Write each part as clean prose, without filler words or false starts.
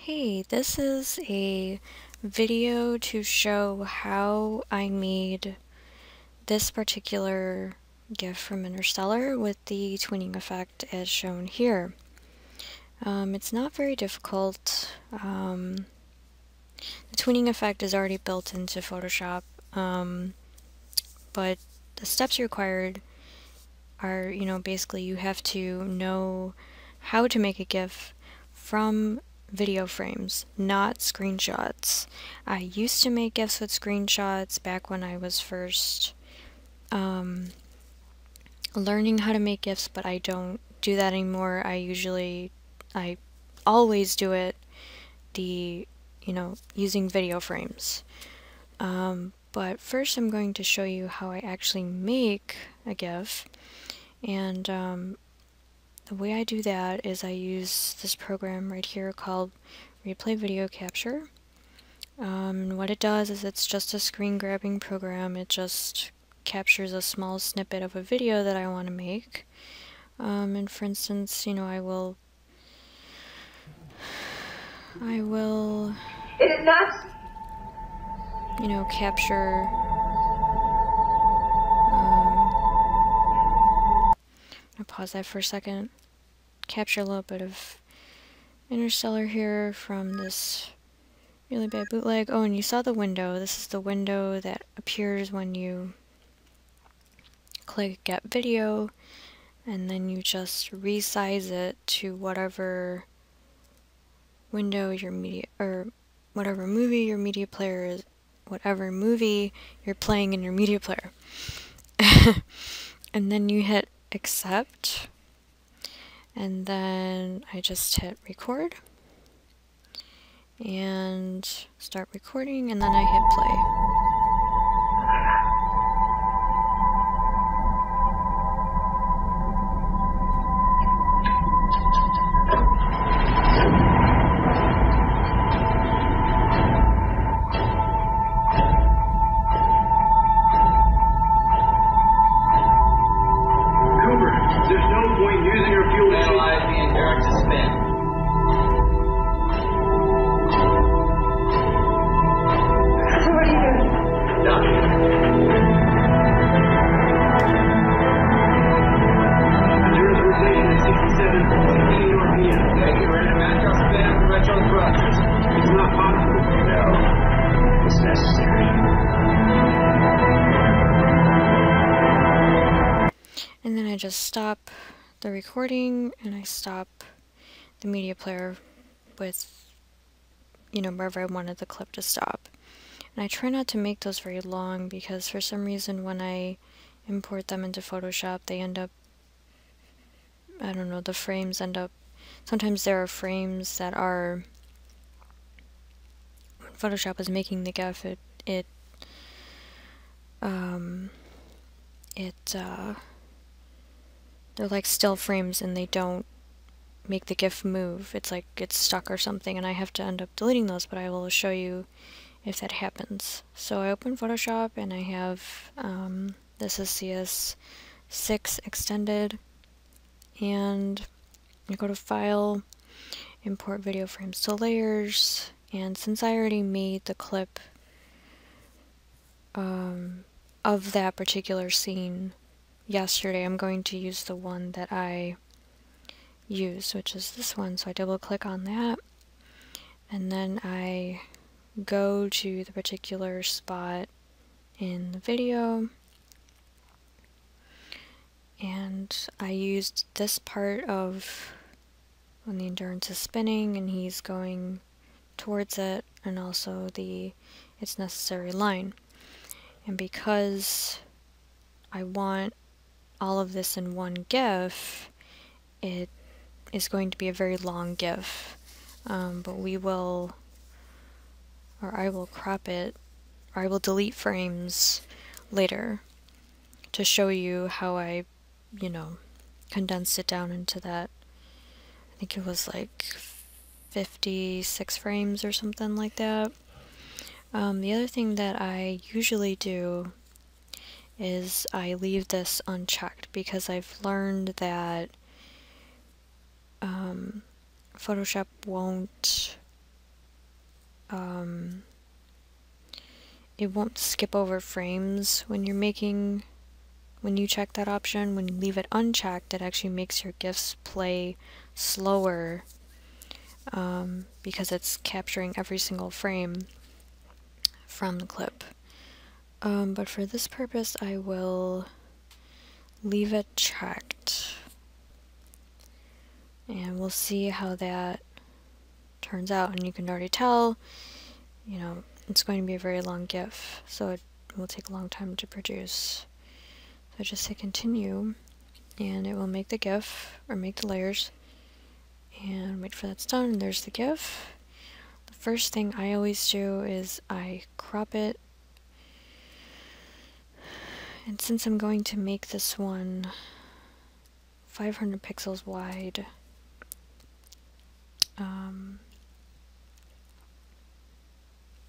Hey, this is a video to show how I made this particular GIF from Interstellar with the tweening effect as shown here. It's not very difficult. The tweening effect is already built into Photoshop, but the steps required are, basically you have to know how to make a GIF from video frames, not screenshots. I used to make GIFs with screenshots back when I was first learning how to make GIFs, but I don't do that anymore. I always do it using video frames. But first I'm going to show you how I actually make a GIF, and the way I do that is I use this program right here called Replay Video Capture. What it does is it's just a screen grabbing program. It just captures a small snippet of a video that I want to make. And for instance, I will It is not. Capture I'll pause that for a second. Capture a little bit of Interstellar here from this really bad bootleg. Oh, and you saw the window. This is the window that appears when you click Get Video, and then you just resize it to whatever window your media, or whatever movie your media player is, whatever movie you're playing in your media player. And then you hit accept, and then I just hit record and start recording, and then I hit play. There's no point using your fuel to analyze the endurance to spin. What are you doing? Nothing. Endurance rotation is 67 RPM. Okay, get ready to match our spin with retro thrusters. It's not possible. No. It's necessary. And then I just stop the recording, and I stop the media player with, wherever I wanted the clip to stop. And I try not to make those very long, because for some reason when I import them into Photoshop, they end up, I don't know, the frames end up, sometimes there are frames that are, when Photoshop is making the GIF, they're like still frames and they don't make the GIF move. It's like it's stuck or something, and I have to end up deleting those, but I will show you if that happens. So I open Photoshop, and I have, this is CS6 extended, and I go to File, Import Video Frames to Layers, and since I already made the clip of that particular scene yesterday, I'm going to use the one that I use, which is this one. So I double click on that, and then I go to the particular spot in the video, and I used this part of when the endurance is spinning and he's going towards it, and also the it's necessary line. And because I want all of this in one GIF, it is going to be a very long GIF, but I will crop it, or I will delete frames later to show you how I, condensed it down into that, I think it was like 56 frames or something like that. The other thing that I usually do is I leave this unchecked, because I've learned that Photoshop won't it won't skip over frames when you're making, when you check that option. When you leave it unchecked, it actually makes your GIFs play slower because it's capturing every single frame from the clip. But for this purpose, I will leave it checked. And we'll see how that turns out. And you can already tell, you know, it's going to be a very long GIF, so it will take a long time to produce. So just hit continue, and it will make the GIF, or make the layers, and wait for that's done, and there's the GIF. The first thing I always do is I crop it, and since I'm going to make this one 500 pixels wide,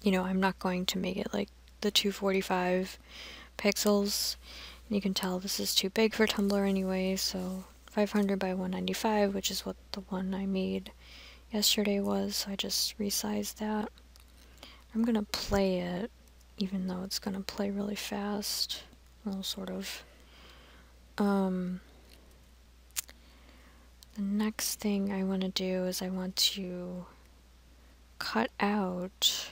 you know, I'm not going to make it like the 245 pixels. You can tell this is too big for Tumblr anyway, so 500 by 195, which is what the one I made yesterday was, so I just resized that. I'm gonna play it, even though it's gonna play really fast. Well, sort of. The next thing I want to do is I want to cut out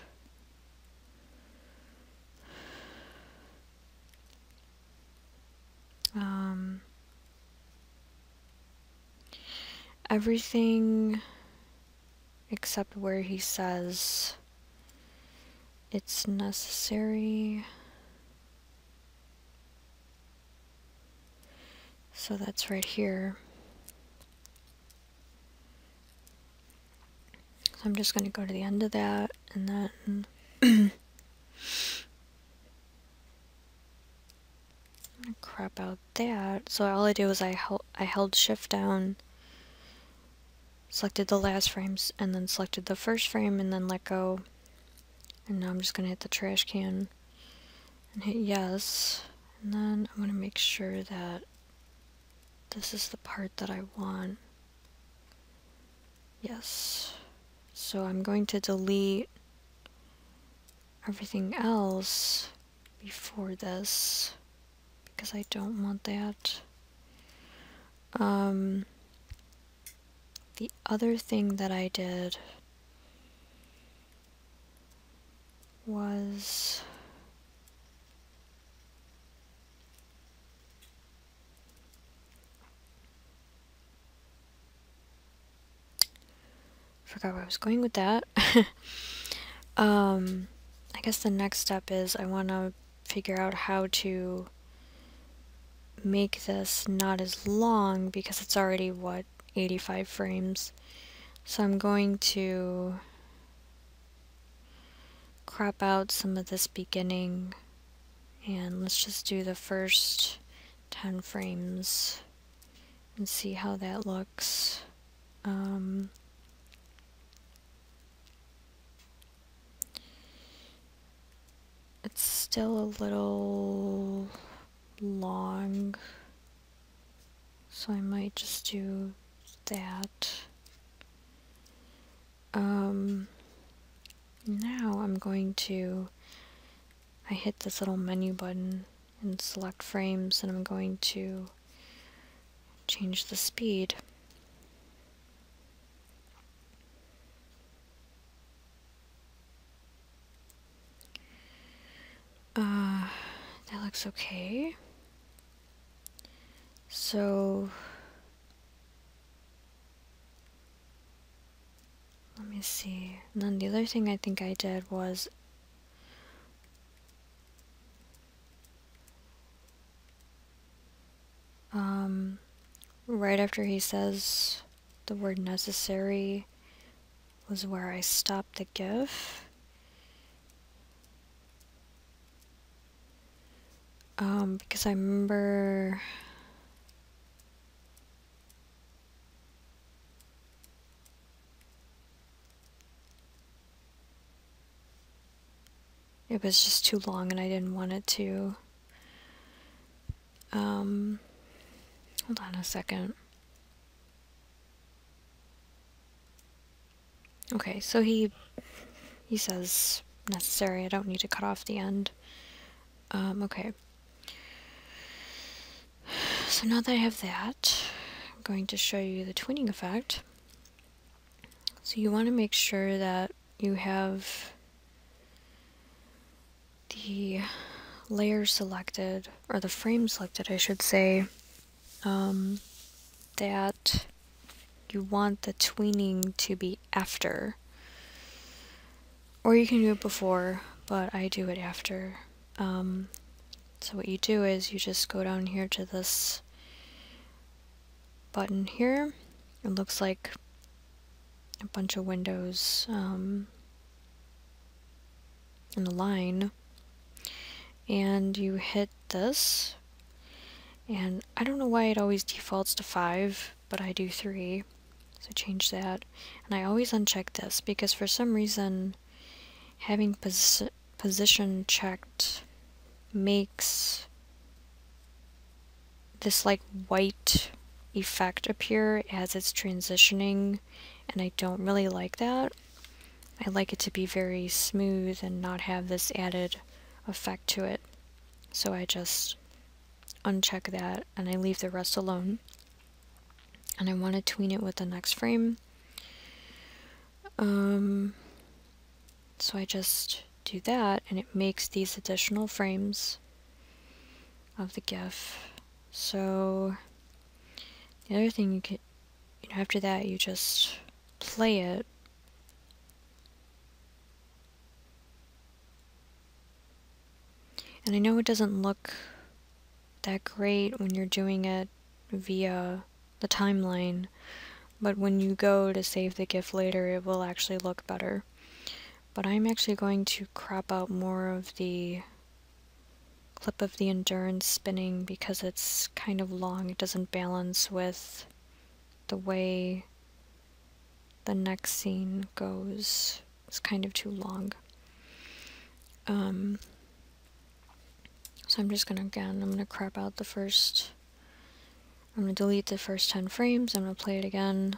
everything except where he says it's necessary. So that's right here. So I'm just going to go to the end of that, and then I'm going to crop out that. So all I did was I held shift down, selected the last frames, and then selected the first frame, and then let go. And now I'm just going to hit the trash can and hit yes. And then I'm going to make sure that this is the part that I want. Yes. So I'm going to delete everything else before this because I don't want that. The other thing that I did was forgot where I was going with that. I guess the next step is I want to figure out how to make this not as long because it's already, what, 85 frames. So I'm going to crop out some of this beginning, and let's just do the first 10 frames and see how that looks. It's still a little long, so I might just do that. Now I'm going to, I hit this little menu button and select frames, and I'm going to change the speed. That looks okay. So let me see. And then the other thing I think I did was right after he says the word necessary was where I stopped the GIF. Because I remember it was just too long and I didn't want it to. Hold on a second. Okay, so he he says necessary. I don't need to cut off the end. Okay. So now that I have that, I'm going to show you the tweening effect. So you want to make sure that you have the layer selected, or the frame selected, I should say, that you want the tweening to be after. Or you can do it before, but I do it after. So what you do is you just go down here to this button here. It looks like a bunch of windows in a line. And you hit this. And I don't know why it always defaults to 5, but I do 3. So change that. And I always uncheck this because for some reason having position checked makes this like white effect appear as it's transitioning, and I don't really like that. I like it to be very smooth and not have this added effect to it. So I just uncheck that and I leave the rest alone. And I want to tween it with the next frame. So I just do that and it makes these additional frames of the GIF. So the other thing you could, after that you just play it. And I know it doesn't look that great when you're doing it via the timeline, but when you go to save the GIF later it will actually look better. But I'm actually going to crop out more of the clip of the endurance spinning because it's kind of long. It doesn't balance with the way the next scene goes. It's kind of too long. So I'm just gonna, I'm gonna crop out the first, I'm gonna delete the first 10 frames, I'm gonna play it again.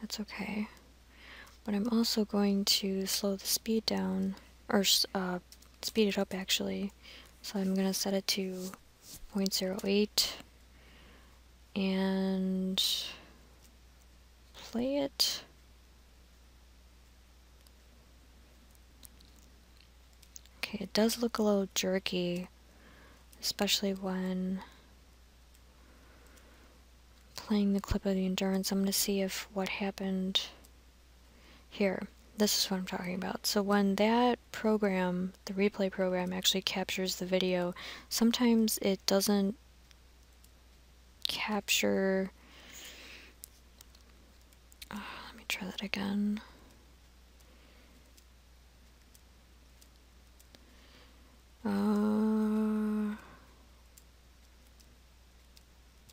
That's okay. But I'm also going to slow the speed down, or speed it up actually. So I'm gonna set it to 0.08 and play it. Okay, it does look a little jerky, especially when playing the clip of the endurance. I'm going to see if what happened here. This is what I'm talking about. So when that program, the replay program, actually captures the video, sometimes it doesn't capture... let me try that again.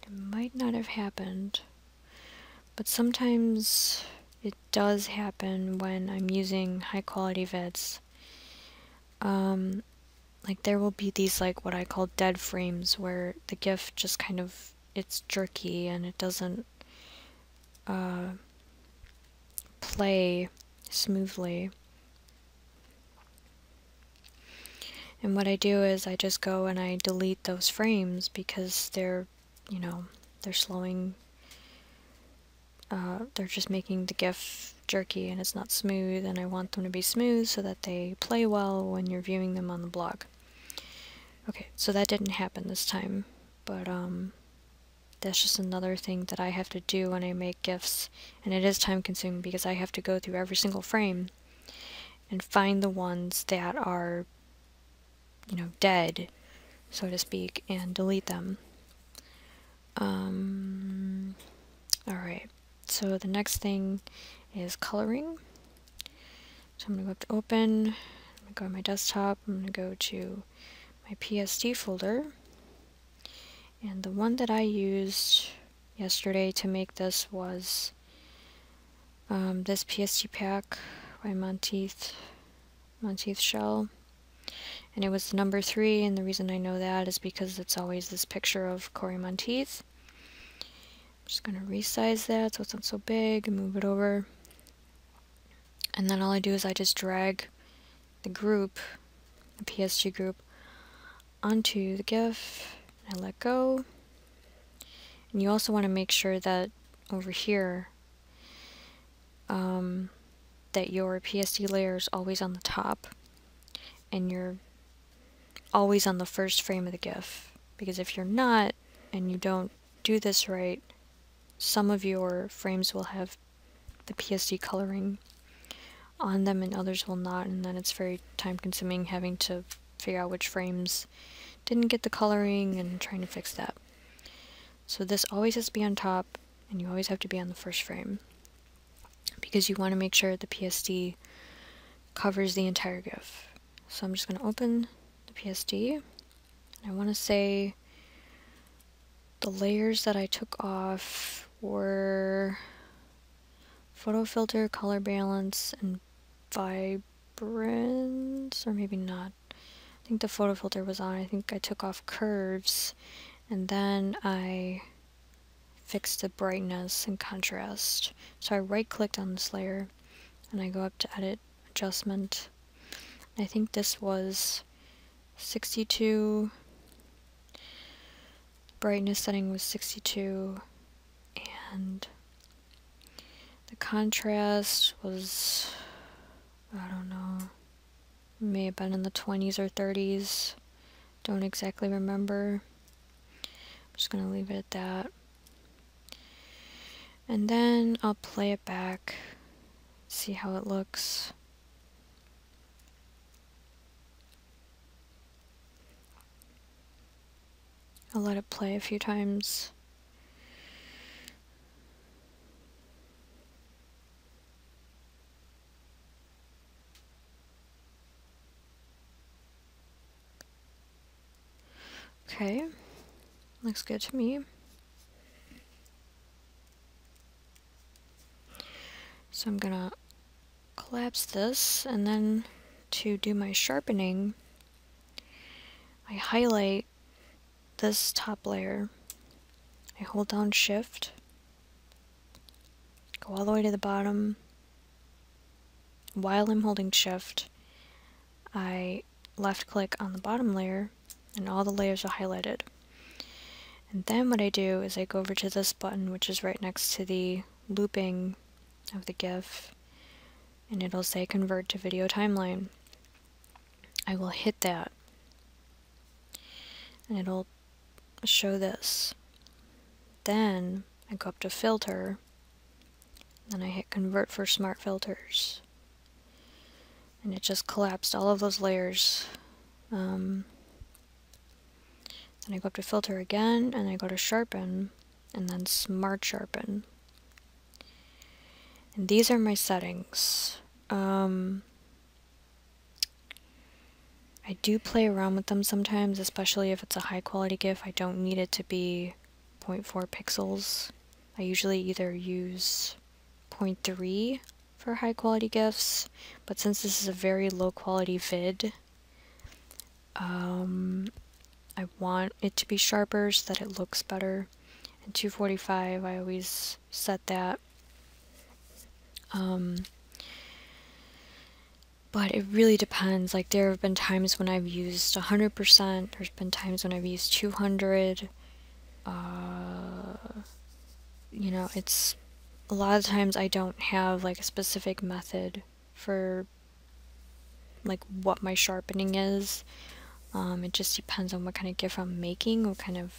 It might not have happened, but sometimes it does happen when I'm using high quality vids. Like there will be these like what I call dead frames where the GIF just kind of, it's jerky and it doesn't play smoothly. And what I do is I just go and I delete those frames because they're, you know, they're slowing, they're just making the GIF jerky and it's not smooth, and I want them to be smooth so that they play well when you're viewing them on the blog. Okay, so that didn't happen this time, but that's just another thing that I have to do when I make GIFs, and it is time consuming because I have to go through every single frame and find the ones that are, you know, dead, so to speak, and delete them. Alright, so the next thing is coloring. So I'm going to go up to open, I'm going to go to my desktop, I'm going to go to my PSD folder, and the one that I used yesterday to make this was this PSD pack by Monteith Shell. And it was number 3, and the reason I know that is because it's always this picture of Corey Monteith. I'm just going to resize that so it's not so big and move it over. And then all I do is I just drag the group, the PSD group, onto the GIF, and I let go. And you also want to make sure that over here, that your PSD layer is always on the top, and you're always on the first frame of the GIF. Because if you're not, and you don't do this right, some of your frames will have the PSD coloring on them and others will not, and then it's very time consuming having to figure out which frames didn't get the coloring and trying to fix that. So this always has to be on top, and you always have to be on the first frame, because you want to make sure the PSD covers the entire GIF. So I'm just going to open the PSD, and I want to say the layers that I took off were photo filter, color balance, and vibrance, or maybe not. I think the photo filter was on. I think I took off curves, and then I fixed the brightness and contrast. So I right-clicked on this layer, and I go up to Edit, Adjustment. I think this was 62. Brightness setting was 62, and the contrast was, I don't know, may have been in the 20s or 30s. Don't exactly remember. I'm just going to leave it at that. And then I'll play it back, see how it looks. I'll let it play a few times. Okay, looks good to me. So I'm gonna collapse this, and then to do my sharpening, I highlight this top layer. I hold down Shift, go all the way to the bottom. While I'm holding Shift, I left click on the bottom layer, and all the layers are highlighted. And then what I do is I go over to this button, which is right next to the looping of the GIF, and it'll say Convert to Video Timeline. I will hit that, and it'll show this. Then I go up to Filter, then I hit Convert for Smart Filters, and it just collapsed all of those layers. Then I go up to Filter again, and I go to Sharpen, and then Smart Sharpen. And these are my settings. I do play around with them sometimes, especially if it's a high quality GIF. I don't need it to be 0.4 pixels. I usually either use 0.3 for high quality GIFs, but since this is a very low quality vid, I want it to be sharper so that it looks better. And 245, I always set that. But it really depends. Like, there have been times when I've used 100%, there's been times when I've used 200. You know, it's a lot of times I don't have like a specific method for like what my sharpening is. It just depends on what kind of GIF I'm making, what kind of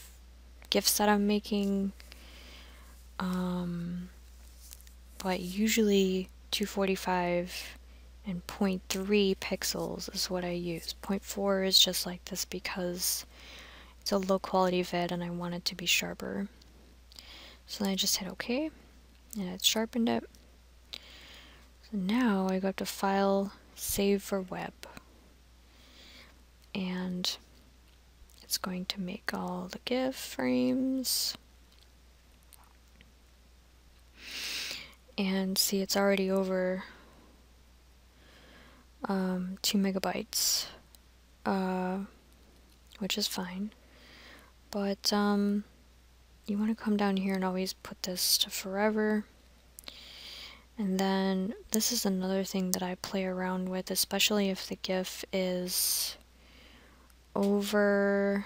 GIFs that I'm making. But usually 245 and 0.3 pixels is what I use. 0.4 is just like this because it's a low quality vid and I want it to be sharper. So then I just hit OK, and it sharpened it. So now I go up to File, Save for Web, and it's going to make all the GIF frames. And see, it's already over 2 megabytes, which is fine. But you want to come down here and always put this to forever. And then this is another thing that I play around with, especially if the GIF is over,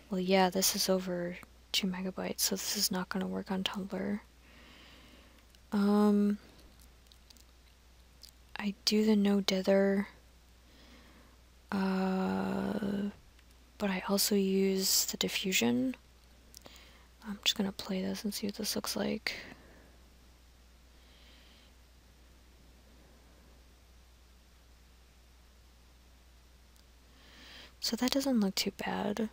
well yeah, this is over 2 megabytes, so this is not going to work on Tumblr. I do the no dither, but I also use the diffusion. I'm just going to play this and see what this looks like. So that doesn't look too bad.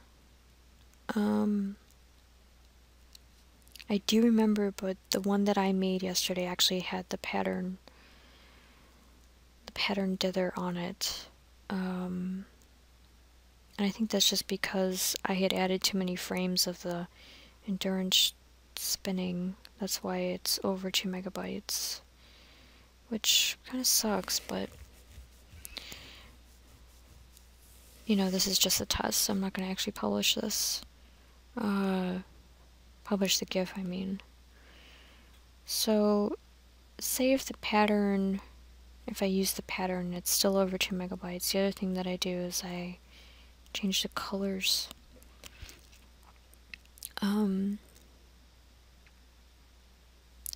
I do remember, but the one that I made yesterday actually had the pattern dither on it. And I think that's just because I had added too many frames of the endurance spinning. That's why it's over 2 megabytes. Which kind of sucks, but you know, this is just a test. I'm not going to actually publish this. Publish the GIF, I mean. So, say if the pattern, if I use the pattern, it's still over 2 megabytes. The other thing that I do is I change the colors. And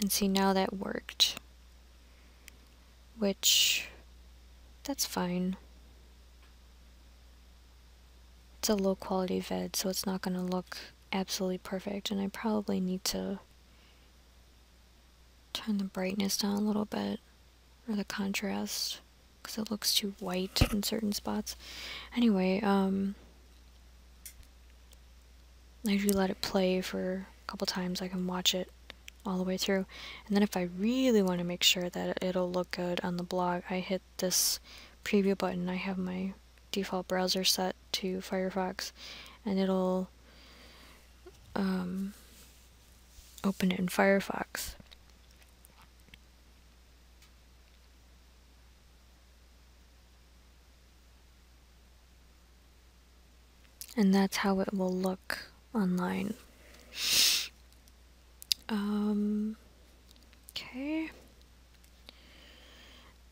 see, now that worked. Which, that's fine. It's a low quality vid, so it's not going to look absolutely perfect, and I probably need to turn the brightness down a little bit, or the contrast, because it looks too white in certain spots. Anyway, I usually let it play for a couple times. I can watch it all the way through, and then if I really want to make sure that it'll look good on the blog, I hit this preview button. I have my default browser set to Firefox, and it'll open it in Firefox. And that's how it will look online. Okay.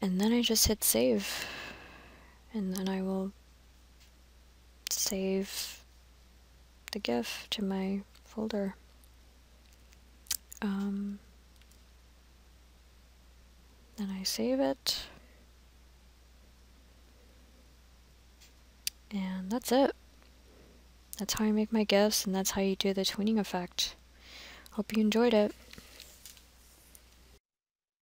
And then I just hit save. And then I will save the GIF to my folder. Then I save it. And that's it. That's how I make my GIFs, and that's how you do the tweening effect. Hope you enjoyed it.